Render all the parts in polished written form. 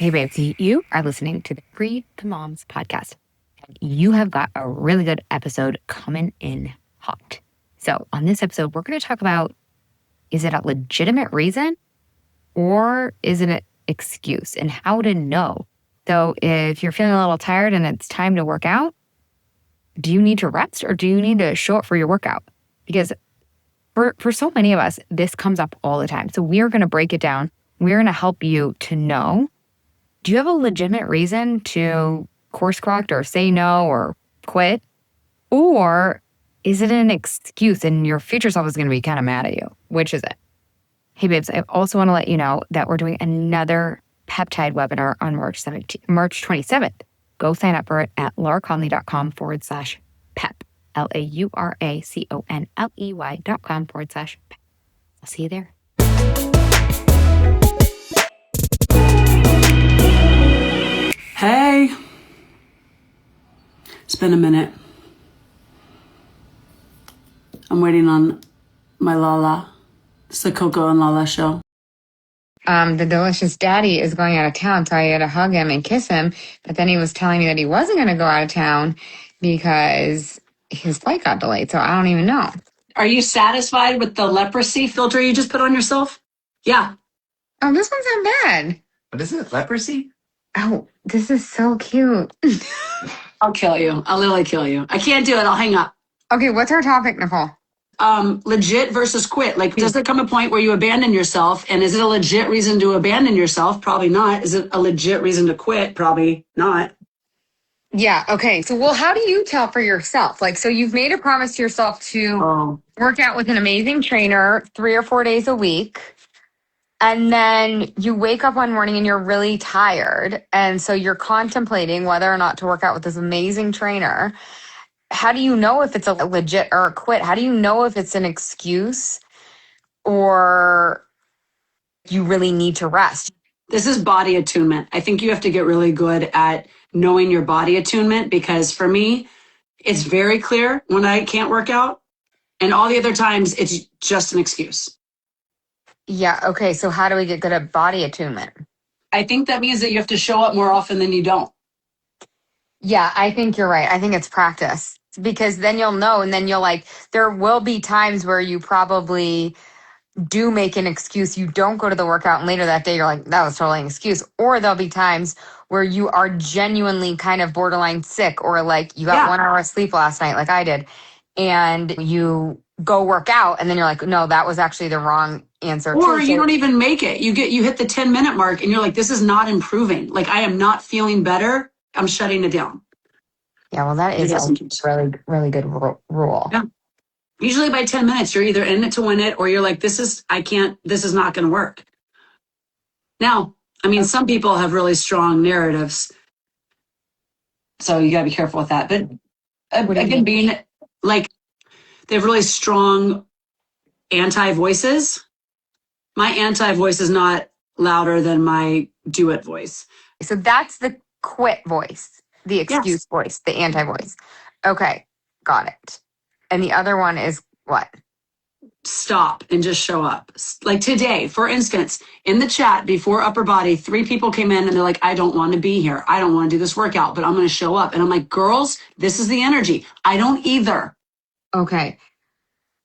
Hey, babes, you are listening to the Free the Moms podcast. You have got a really good episode coming in hot. So on this episode, we're going to talk about, is it a legitimate reason or is it an excuse, and how to know? So if you're feeling a little tired and it's time to work out, do you need to rest or do you need to show up for your workout? Because for so many of us, this comes up all the time. So we're going to break it down. We're going to help you to know, do you have a legitimate reason to course correct or say no or quit? Or is it an excuse and your future self is going to be kind of mad at you? Which is it? Hey, babes, I also want to let you know that we're doing another peptide webinar on March 27th. Go sign up for it at lauraconley.com/pep. LAURACONLEY.com/pep. I'll see you there. Hey, it's been a minute. I'm waiting on my Lala. It's the Coco and Lala show. The delicious daddy is going out of town, so I had to hug him and kiss him. But then he was telling me that he wasn't going to go out of town because his flight got delayed. So I don't even know. Are you satisfied with the leprosy filter you just put on yourself? Yeah. Oh, this one's not bad. What is it? Leprosy? Oh, this is so cute. I'll kill you. I'll literally kill you. I can't do it. I'll hang up. Okay, what's our topic, Nicole? Legit versus quit. Like, does there come a point where you abandon yourself? And is it a legit reason to abandon yourself? Probably not. Is it a legit reason to quit? Probably not. Yeah, okay. So, well, how do you tell for yourself? Like, so you've made a promise to yourself to work out with an amazing trainer 3 or 4 days a week. And then you wake up one morning and you're really tired. And so you're contemplating whether or not to work out with this amazing trainer. How do you know if it's a legit or a quit? How do you know if it's an excuse or you really need to rest? This is body attunement. I think you have to get really good at knowing your body attunement, because for me, it's very clear when I can't work out, and all the other times it's just an excuse. Yeah, okay. So how do we get good at body attunement? I think that means that you have to show up more often than you don't. Yeah, I think you're right. I think it's practice, because then you'll know, and then there will be times where you probably do make an excuse. You don't go to the workout, and later that day you're like, that was totally an excuse. Or there'll be times where you are genuinely kind of borderline sick, or like you got 1 hour of sleep last night like I did, and you go work out and then you're like, no, that was actually the wrong answer. Or you don't even make it. You hit the 10-minute mark and you're like, this is not improving. Like, I am not feeling better. I'm shutting it down. Yeah, well, that is a really, really good rule. Yeah. Usually by 10 minutes, you're either in it to win it, or you're like, this is not going to work. Now, I mean, some people have really strong narratives, so you got to be careful with that. But again, being like, they have really strong anti-voices. My anti-voice is not louder than my do-it voice. So that's the quit voice, the excuse voice, the anti-voice. Okay, got it. And the other one is what? Stop and just show up. Like today, for instance, in the chat before upper body, 3 people came in and they're like, I don't want to be here. I don't want to do this workout, but I'm going to show up. And I'm like, girls, this is the energy. I don't either. Okay.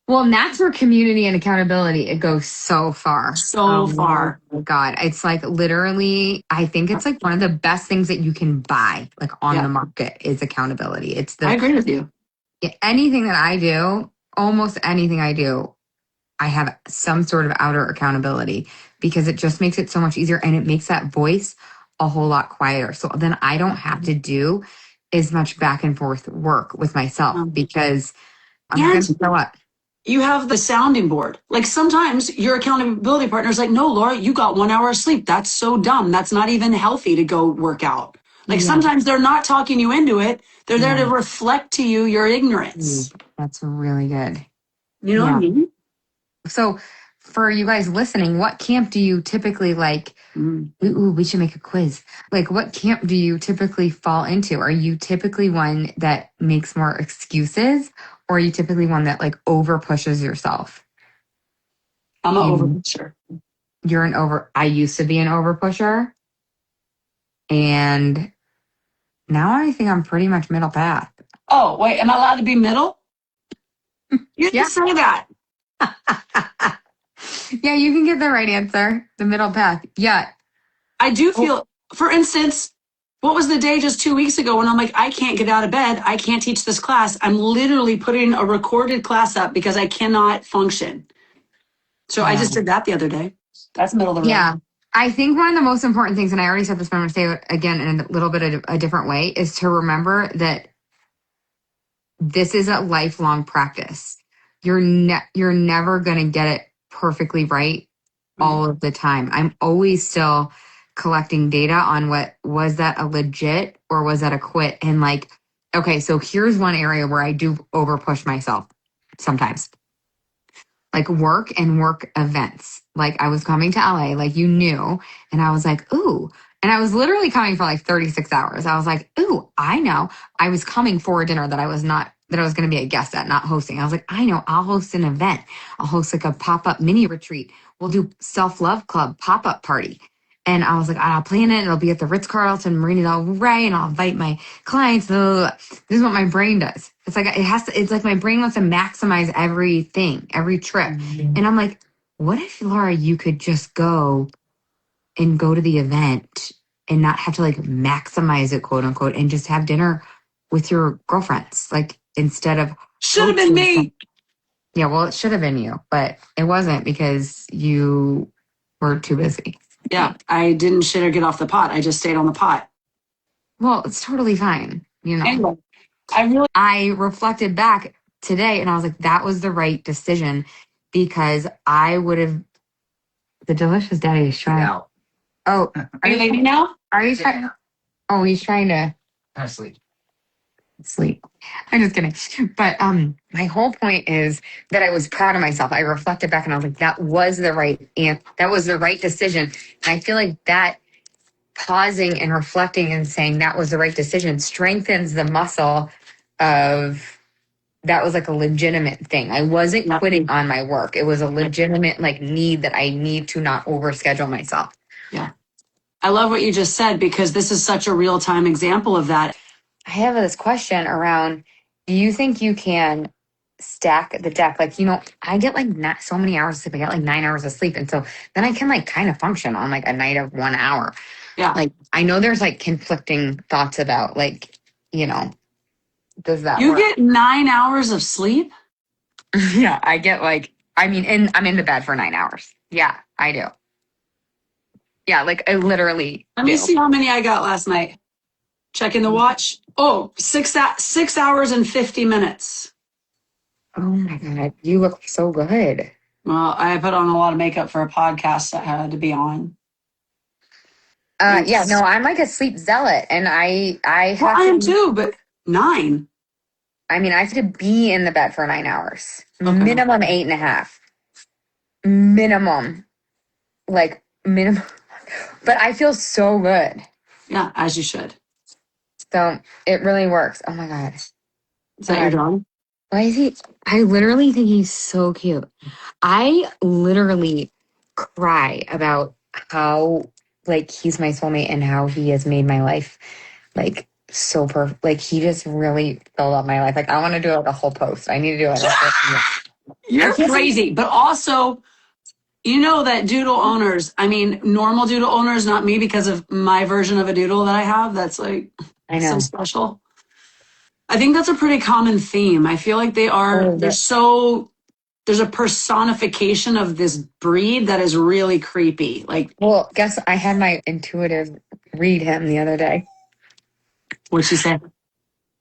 Well, and that's where community and accountability, it goes so far. So far. Oh my God. It's like literally, I think it's like one of the best things that you can buy like on the market is accountability. I agree with you. Anything that I do, almost anything I do, I have some sort of outer accountability, because it just makes it so much easier, and it makes that voice a whole lot quieter. So then I don't have to do as much back and forth work with myself, because I'm going to show up. You have the sounding board. Like, sometimes your accountability partner is like, no, Laura, you got 1 hour of sleep. That's so dumb. That's not even healthy to go work out. Like, sometimes they're not talking you into it. They're there to reflect to you your ignorance. That's really good. You know what I mean? So for you guys listening, what camp do you typically like? Ooh, we should make a quiz. Like, what camp do you typically fall into? Are you typically one that makes more excuses, or are you typically one that like over pushes yourself? I'm an over pusher. I used to be an over pusher. And now I think I'm pretty much middle path. Oh, wait, am I allowed to be middle? You Yeah. didn't say that. Yeah, you can get the right answer. The middle path. Yeah. I do feel, for instance, what was the day just 2 weeks ago when I'm like, I can't get out of bed. I can't teach this class. I'm literally putting a recorded class up because I cannot function. So I just did that the other day. That's middle of the road. Yeah. I think one of the most important things, and I already said this, but I'm going to say it again in a little bit of a different way, is to remember that this is a lifelong practice. You're never going to get it perfectly right all of the time. I'm always still collecting data on what was that a legit or was that a quit? And like, okay, so here's one area where I do over push myself sometimes. Like work and work events. Like I was coming to LA, like you knew, and I was like, ooh. And I was literally coming for like 36 hours. I was like, ooh, I know. I was coming for a dinner that I was going to be a guest at, not hosting. I was like, I know, I'll host an event. I'll host like a pop-up mini retreat. We'll do self-love club pop-up party. And I was like, I'll plan it. It'll be at the Ritz-Carlton, Marina Del Rey, and I'll invite my clients. Blah, blah, blah. This is what my brain does. It's like it's like my brain wants to maximize everything, every trip. Mm-hmm. And I'm like, what if, Laura, you could just go to the event and not have to like maximize it, quote unquote, and just have dinner with your girlfriends, like instead of should have been me. Yeah, well, it should have been you, but it wasn't because you were too busy. Yeah, I didn't shit or get off the pot. I just stayed on the pot. Well, it's totally fine. You know, anyway, I reflected back today and I was like, that was the right decision because I would have. The delicious daddy is trying. Out. Oh, are you leaving now? Are you trying? Oh, he's trying to sleep. I'm just kidding. But my whole point is that I was proud of myself. I reflected back and I was like, that was the right that was the right decision. And I feel like that pausing and reflecting and saying that was the right decision strengthens the muscle of that was like a legitimate thing. I wasn't quitting on my work. It was a legitimate like need that I need to not overschedule myself. Yeah. I love what you just said because this is such a real-time example of that. I have this question around, do you think you can stack the deck? Like, you know, I get like not so many hours of sleep. I get like 9 hours of sleep. And so then I can like kind of function on like a night of 1 hour. Yeah. Like, I know there's like conflicting thoughts about like, you know, does that you work? Get 9 hours of sleep? Yeah, I get like, I mean, and I'm in the bed for 9 hours. Yeah, I do. Yeah, like I literally Let me see how many I got last night. Checking the watch. Oh, 6 hours and 50 minutes. Oh my God, you look so good. Well, I put on a lot of makeup for a podcast that I had to be on. Yeah, no, I'm like a sleep zealot and I have I am too, but 9. I mean, I have to be in the bed for 9 hours. Okay. Minimum 8.5. Minimum. Like minimum. But I feel so good. Yeah, as you should. So it really works. Oh my God. Is that your dog? Why is he? I literally think he's so cute. I literally cry about how like he's my soulmate and how he has made my life like so perfect. Like he just really filled up my life. Like I want to do like a whole post. I need to do it. You're crazy, but also, you know that doodle owners, I mean, normal doodle owners, not me because of my version of a doodle that I have. That's like so special. I think that's a pretty common theme. I feel like there's a personification of this breed that is really creepy. Like, well, guess I had my intuitive read him the other day. What'd she say?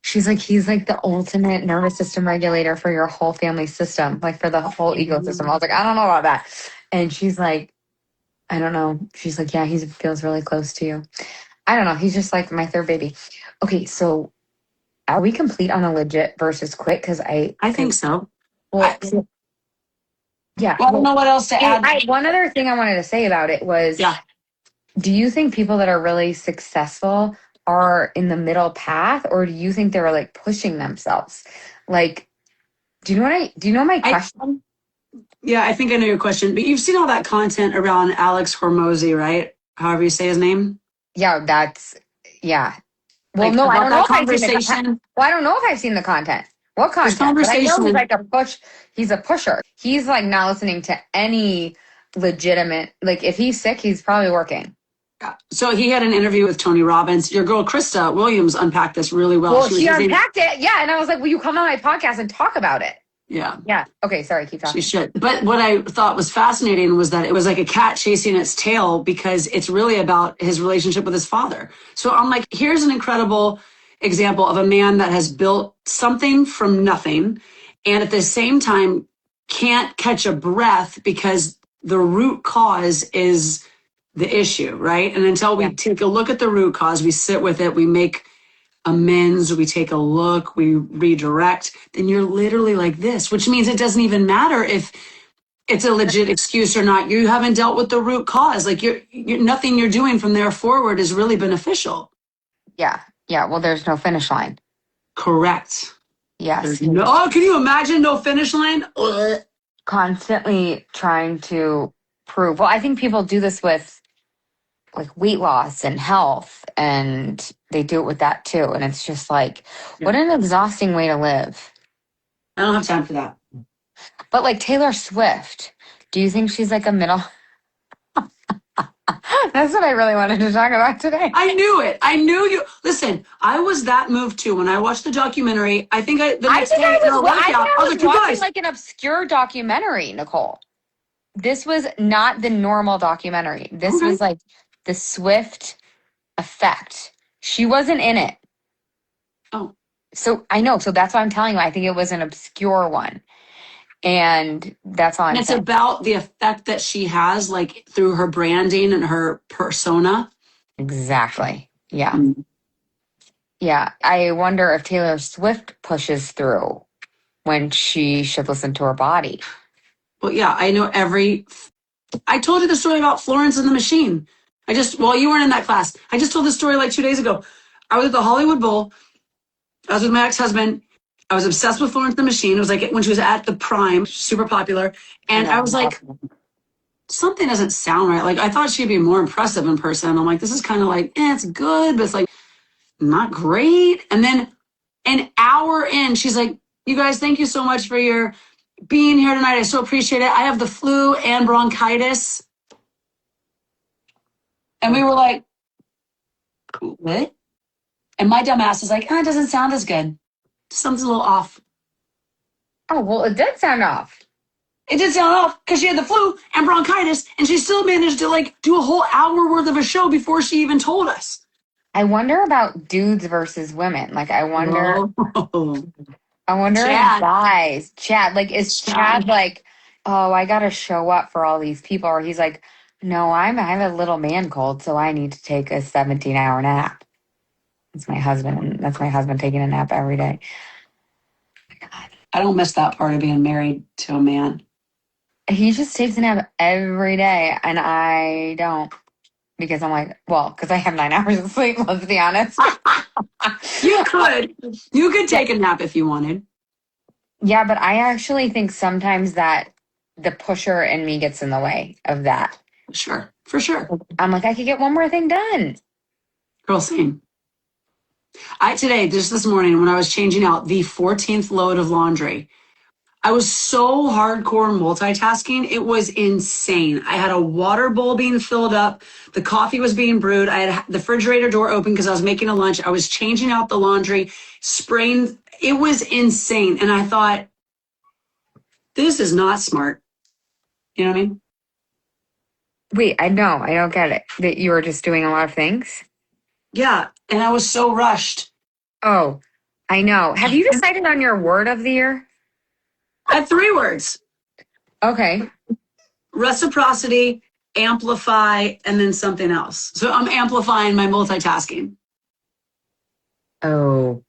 She's like, he's like the ultimate nervous system regulator for your whole family system, like for the whole ecosystem. I was like, I don't know about that. And she's like, I don't know. She's like, yeah, he feels really close to you. I don't know. He's just like my third baby. Okay, so are we complete on a legit versus quit? Because I think so. Well, yeah. Well, I don't know what else to add. One other thing I wanted to say about it was, do you think people that are really successful are in the middle path, or do you think they're like pushing themselves? Like, do you know my question? Yeah, I think I know your question, but you've seen all that content around Alex Hormozy, right? However you say his name. Yeah, yeah. Well, Like no, I about don't know that if I've seen the content. conversation. Well, I don't know if I've seen the content. What This content? But I know he's conversation. like a push. He's a pusher. He's like not listening to any legitimate. Like if he's sick, he's probably working. So he had an interview with Tony Robbins. Your girl Krista Williams unpacked this really well. Well, She was she using, unpacked it. Yeah, and I was like, "Will you come on my podcast and talk about it?" yeah, Yeah. Okay. Sorry. Keep she talking. should. But what I thought was fascinating was that it was like a cat chasing its tail because it's really about his relationship with his father. So I'm like, here's an incredible example of a man that has built something from nothing and at the same time can't catch a breath because the root cause is the issue, right? And until Yeah. we take a look at the root cause, we sit with it, we make amends, we take a look, we redirect, then you're literally like this, which means it doesn't even matter if it's a legit excuse or not. You haven't dealt with the root cause. Like you're nothing you're doing from there forward is really beneficial. Yeah. Yeah. Well, there's no finish line. Correct. Yes. No, oh, can you imagine no finish line? Ugh. Constantly trying to prove. Well, I think people do this with like weight loss and health, and they do it with that too. And it's just like, what an exhausting way to live. I don't have time for that. But like Taylor Swift, do you think she's like a middle? That's what I really wanted to talk about today. I knew it. I knew you. Listen, I was that moved too when I watched the documentary. I think the next day in a workout, I was like, you watching guys. like an obscure documentary, Nicole. This was not the normal documentary. This was like the Swift effect. She wasn't in it. Oh. So I know. So that's why I'm telling you. I think it was an obscure one. And that's all I'm And it's saying. about the effect that she has, like through her branding and her persona. Exactly. Yeah. Yeah. I wonder if Taylor Swift pushes through when she should listen to her body. Well, yeah, I know I told you the story about Florence and the Machine. Well, you weren't in that class. I just told the story like 2 days ago. I was at the Hollywood Bowl. I was with my ex-husband. I was obsessed with Florence and the Machine. It was like when she was at the prime, super popular. And I was like, something doesn't sound right. Like I thought she'd be more impressive in person. I'm like, this is kind of like, it's good, but it's like not great. And then an hour in, she's like, you guys, thank you so much for your being here tonight. I so appreciate it. I have the flu and bronchitis. And we were like, what? And my dumb ass is like, it doesn't sound as good. Something's a little off. Oh, well, it did sound off. It did sound off because she had the flu and bronchitis, and she still managed to like do a whole hour worth of a show before she even told us. I wonder about dudes versus women. Like, I wonder Chad. if guys, Chad, like, is Chad like, oh, I got to show up for all these people? Or he's like, no, I have a little man cold, so I need to take a 17-hour nap. That's my husband taking a nap every day. Oh my God. I don't miss that part of being married to a man. He just takes a nap every day, and I don't. Because I'm like, well, because I have 9 hours of sleep, let's be honest. You could take a nap if you wanted. Yeah, but I actually think sometimes that the pusher in me gets in the way of that. Sure, for sure. I'm like, I could get one more thing done. Girl, same. Today, just this morning, when I was changing out the 14th load of laundry, I was so hardcore multitasking. It was insane. I had a water bowl being filled up. The coffee was being brewed. I had the refrigerator door open because I was making a lunch. I was changing out the laundry, spraying. It was insane. And I thought, this is not smart. You know what I mean? Wait, I don't get it. That you were just doing a lot of things? Yeah. And I was so rushed. Oh, I know. Have you decided on your word of the year? I had 3 words. Okay. Reciprocity, amplify, and then something else. So I'm amplifying my multitasking. Oh.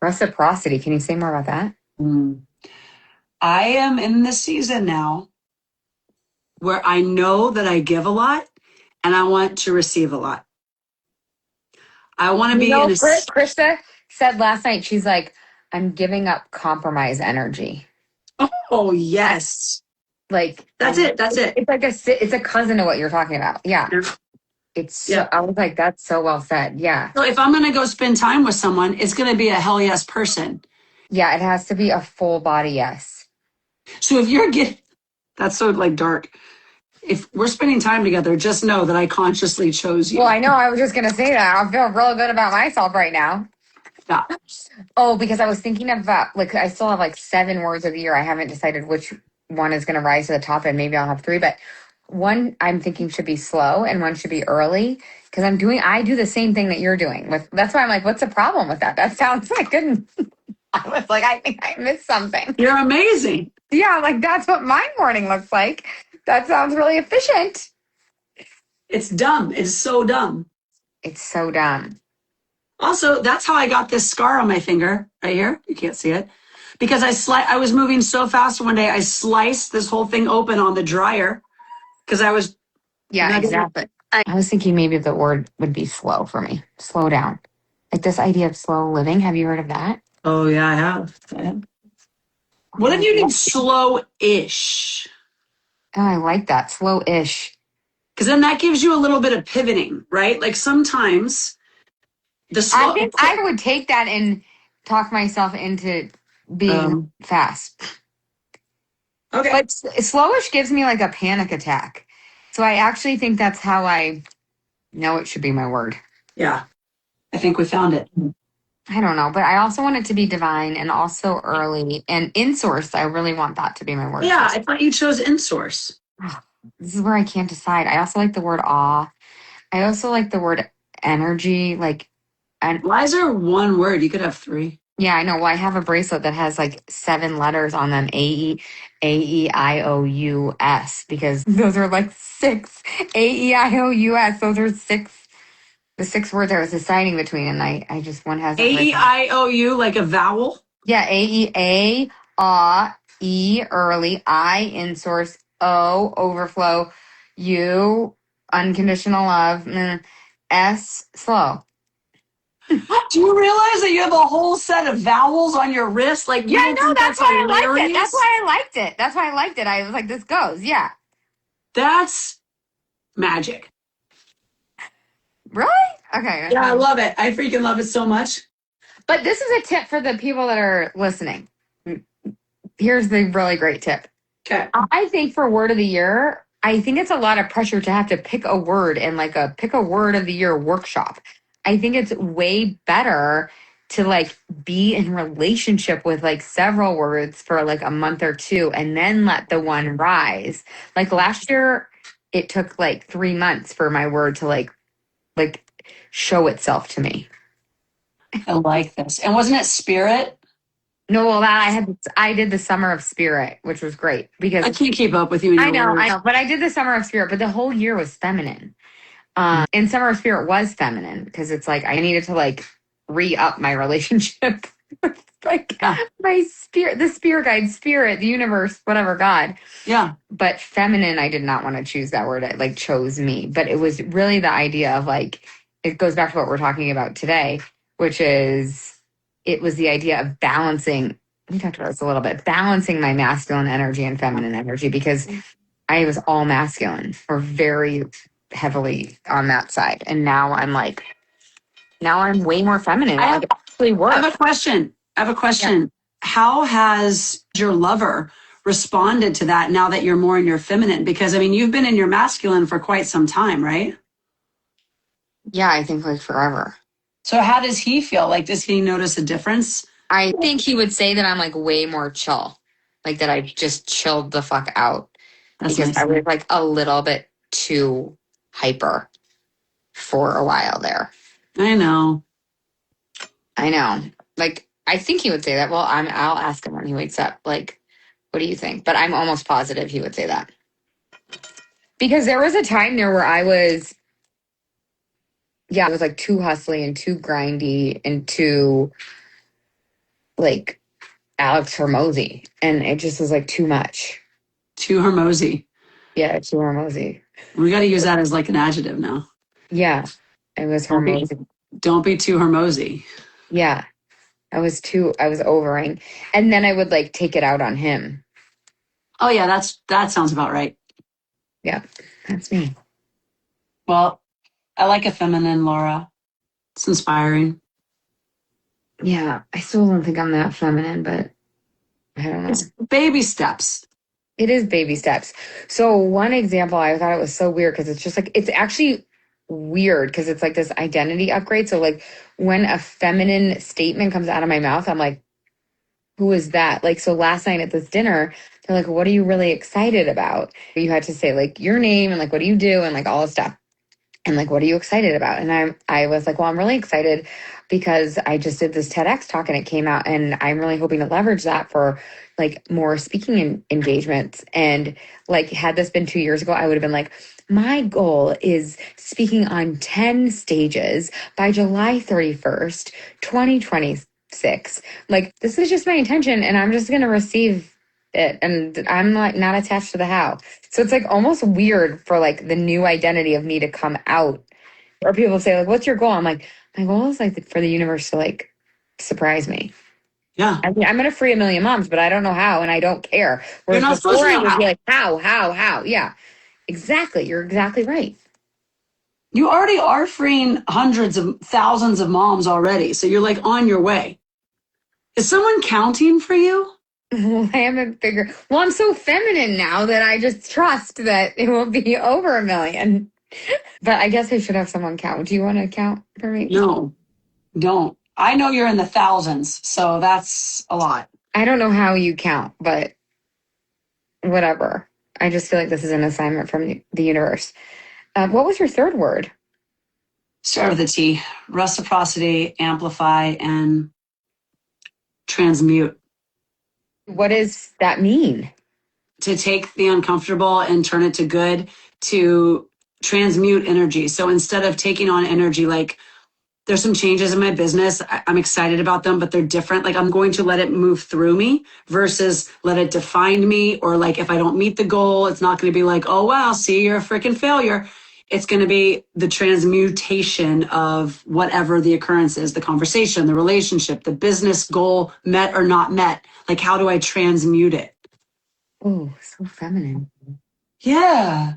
Reciprocity. Can you say more about that? I am in this season now where I know that I give a lot and I want to receive a lot. I want to be in a... Krista said last night, she's like, I'm giving up compromise energy. Oh, yes. Like that's it. It's like it's a cousin of what you're talking about. Yeah. I was like, that's so well said. Yeah. So if I'm going to go spend time with someone, it's going to be a hell yes person. Yeah. It has to be a full body yes. So if you're getting, that's so like dark. If we're spending time together, just know that I consciously chose you. Well, I know. I was just going to say that. I feel real good about myself right now. Yeah. Oh, because I was thinking about, like, I still have like 7 words of the year. I haven't decided which one is going to rise to the top, and maybe I'll have 3, but one I'm thinking should be slow and one should be early, because I do the same thing that you're doing with. That's why I'm like, what's the problem with that? That sounds like good. I was like, I think I missed something. You're amazing. Yeah, like that's what my morning looks like. That sounds really efficient. It's dumb. It's so dumb. It's so dumb. Also, that's how I got this scar on my finger right here. You can't see it because I was moving so fast one day. I sliced this whole thing open on the dryer because I was. Yeah, exactly. I was thinking maybe the word would be slow for me. Slow down. Like this idea of slow living. Have you heard of that? Oh yeah, I have. What if you did slow-ish? Oh, I like that. Slow-ish. Because then that gives you a little bit of pivoting, right? Like sometimes the slow. I think I would take that and talk myself into being fast. Okay. But slowish gives me like a panic attack. So I actually think that's how I know it should be my word. Yeah. I think we found it. I don't know, but I also want it to be divine and also early and in source. I really want that to be my word. Yeah, I thought you chose in source. This is where I can't decide. I also like the word awe. I also like the word energy. Why is there one word? You could have 3. Yeah, I know. Well, I have a bracelet that has like 7 letters on them. AEIOUS, because those are like 6. AEIOUS. Those are 6. The 6 words I was deciding between, and I just one has AEIOU, like a vowel. Yeah, AEA, E early, I in source, O overflow, U unconditional love, S slow. Do you realize that you have a whole set of vowels on your wrist? Like, yeah, I know. That's why I liked it. That's why I liked it. That's why I liked it. I was like, this goes. Yeah. That's magic. Really? Okay. Yeah, I love it. I freaking love it so much. But this is a tip for the people that are listening. Here's the really great tip. Okay. I think for word of the year, I think it's a lot of pressure to have to pick a word and like pick a word of the year workshop. I think it's way better to like be in relationship with like several words for like a month or 2 and then let the one rise. Like last year, it took like 3 months for my word to like show itself to me. I like this. And wasn't it spirit? No, well, I did the Summer of Spirit, which was great because I can't keep up with you. I know, but I did the Summer of Spirit, but the whole year was feminine. And Summer of Spirit was feminine because it's like I needed to like re-up my relationship with like my spirit, the spirit guide, spirit, the universe, whatever, God. Yeah. But feminine, I did not want to choose that word. It like chose me. But it was really the idea of like, it goes back to what we're talking about today, which is it was the idea of balancing. We talked about this a little bit, balancing my masculine energy and feminine energy because I was all masculine or very heavily on that side. And now I'm way more feminine. I have a question. Yeah. How has your lover responded to that now that you're more in your feminine? Because I mean, you've been in your masculine for quite some time, right? Yeah, I think like forever. So how does he feel? Like, does he notice a difference? I think he would say that I'm like way more chill. Like that I just chilled the fuck out. That's because nice. I was like a little bit too hyper for a while there. I know. Like, I think he would say that. Well, I'll ask him when he wakes up. Like, what do you think? But I'm almost positive he would say that. Because there was a time there where I was like too hustly and too grindy and too like Alex Hormozy. And it just was like too much. Too Hormozy. Yeah, too Hormozy. We got to use that as like an adjective now. Yeah, it was Hormozy. Don't be too Hormozy. Yeah, I was overing. And then I would like take it out on him. Oh yeah, that sounds about right. Yeah, that's me. Well, I like a feminine Laura. It's inspiring. Yeah, I still don't think I'm that feminine, but I don't know. It's baby steps. It is baby steps. So one example, I thought it was so weird because it's just like, it's actually weird because it's like this identity upgrade. So like when a feminine statement comes out of my mouth, I'm like, who is that? Like, so last night at this dinner, they're like, what are you really excited about? You had to say like your name and like, what do you do? And like all this stuff. And like, what are you excited about? And I was like, well, I'm really excited because I just did this TEDx talk and it came out, and I'm really hoping to leverage that for like more speaking engagements. And like, had this been 2 years ago, I would have been like, my goal is speaking on 10 stages by July 31st, 2026. Like, this is just my intention, and I'm just going to receive it. And I'm like not attached to the how. So it's like almost weird for like the new identity of me to come out. Or people say like, what's your goal? I'm like, my goal is like for the universe to like surprise me. Yeah. I mean, I'm going to free a million moms, but I don't know how, and I don't care. You're Whereas not supposed before to I know would be how. like, how? Yeah, exactly. You're exactly right. You already are freeing hundreds of thousands of moms already. So you're like on your way. Is someone counting for you? I haven't figured. Well, I'm so feminine now that I just trust that it will be over a million. But I guess I should have someone count. Do you want to count for me? No, don't. I know you're in the thousands. So that's a lot. I don't know how you count, but whatever. I just feel like this is an assignment from the universe. What was your third word? Start with the T. Reciprocity, amplify, and transmute. What does that mean? To take the uncomfortable and turn it to good, to transmute energy. So instead of taking on energy, like there's some changes in my business, I'm excited about them, but they're different. Like I'm going to let it move through me versus let it define me. Or like if I don't meet the goal, it's not going to be like, oh, wow, see, you're a freaking failure. It's going to be the transmutation of whatever the occurrence is, the conversation, the relationship, the business goal met or not met. Like, how do I transmute it? Oh, so feminine. Yeah.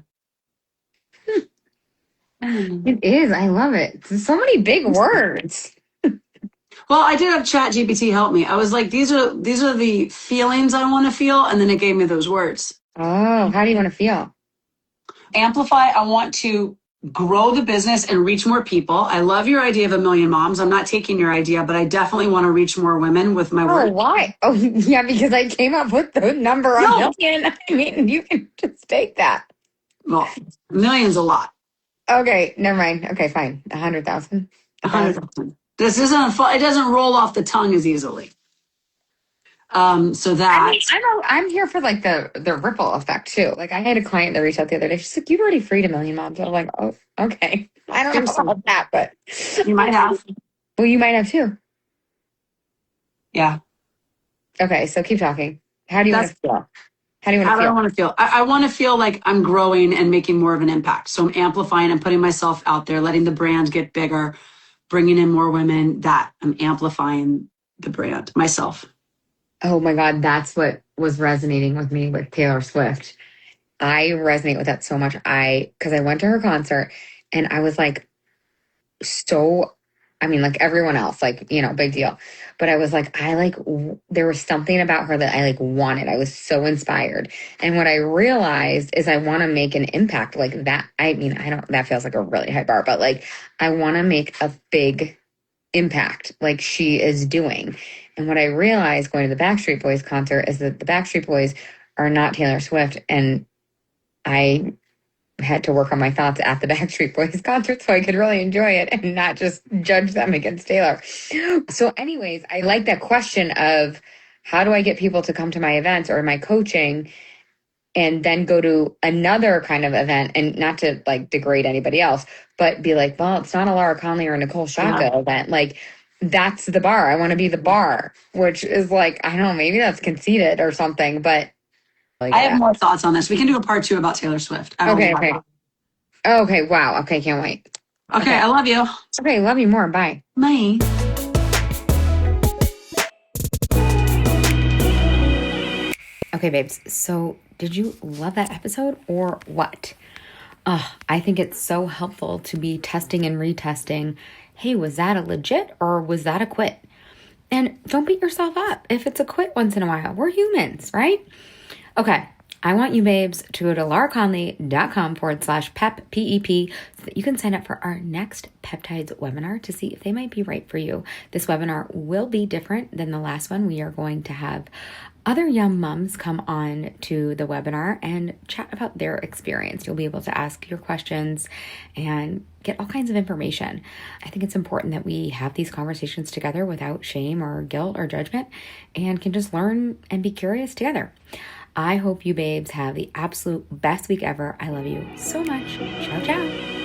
It is. I love it. So many big words. Well, I did have Chat GPT help me. I was like, these are the feelings I want to feel, and then it gave me those words. Oh, how do you want to feel? Amplify, I want to grow the business and reach more people. I love your idea of a million moms. I'm not taking your idea, but I definitely want to reach more women with my Oh, work. why? Oh, yeah, because I came up with the number a million. I mean, you can just take that. Well, a million's a lot. Okay, never mind. Okay, fine. 100,000. 100,000. This isn't it doesn't roll off the tongue as easily. So that I mean, I'm here for like the ripple effect too. Like I had a client that reached out the other day. She's like, "You've already freed a million moms." I was like, "Oh, okay." I don't know about that, but you might have. well, you might have too. Yeah. Okay, so keep talking. How do you want to feel? How do you want How to do I feel? want to feel? I want to feel like I'm growing and making more of an impact. So I'm amplifying and putting myself out there, letting the brand get bigger, bringing in more women. That I'm amplifying the brand myself. Oh my God, that's what was resonating with me with Taylor Swift. I resonate with that so much. Because I went to her concert and I was like, so, I mean, like everyone else, like, big deal. But I was like, there was something about her that I like wanted. I was so inspired. And what I realized is I want to make an impact like that. I mean, that feels like a really high bar, but like, I want to make a big impact like she is doing. And what I realized going to the Backstreet Boys concert is that the Backstreet Boys are not Taylor Swift. And I had to work on my thoughts at the Backstreet Boys concert so I could really enjoy it and not just judge them against Taylor. So, anyways, I like that question of how do I get people to come to my events or my coaching and then go to another kind of event, and not to like degrade anybody else, but be like, well, it's not a Laura Conley or a Nicole Shaka event. Like, that's the bar. I want to be the bar, which is like, I don't know, maybe that's conceited or something, but I have more thoughts on this. We can do a part 2 about Taylor Swift. Okay. Okay. Wow. Okay. Can't wait. Okay. I love you. Okay. Love you more. Bye. Bye. Okay, babes. So did you love that episode or what? Oh, I think it's so helpful to be testing and retesting. Hey, was that a legit or was that a quit? And don't beat yourself up if it's a quit once in a while. We're humans, right? Okay. I want you babes to go to lauraconley.com/PEP, PEP, so that you can sign up for our next peptides webinar to see if they might be right for you. This webinar will be different than the last one. We are going to have other young moms come on to the webinar and chat about their experience. You'll be able to ask your questions and get all kinds of information. I think it's important that we have these conversations together without shame or guilt or judgment and can just learn and be curious together. I hope you babes have the absolute best week ever. I love you so much. Ciao, ciao.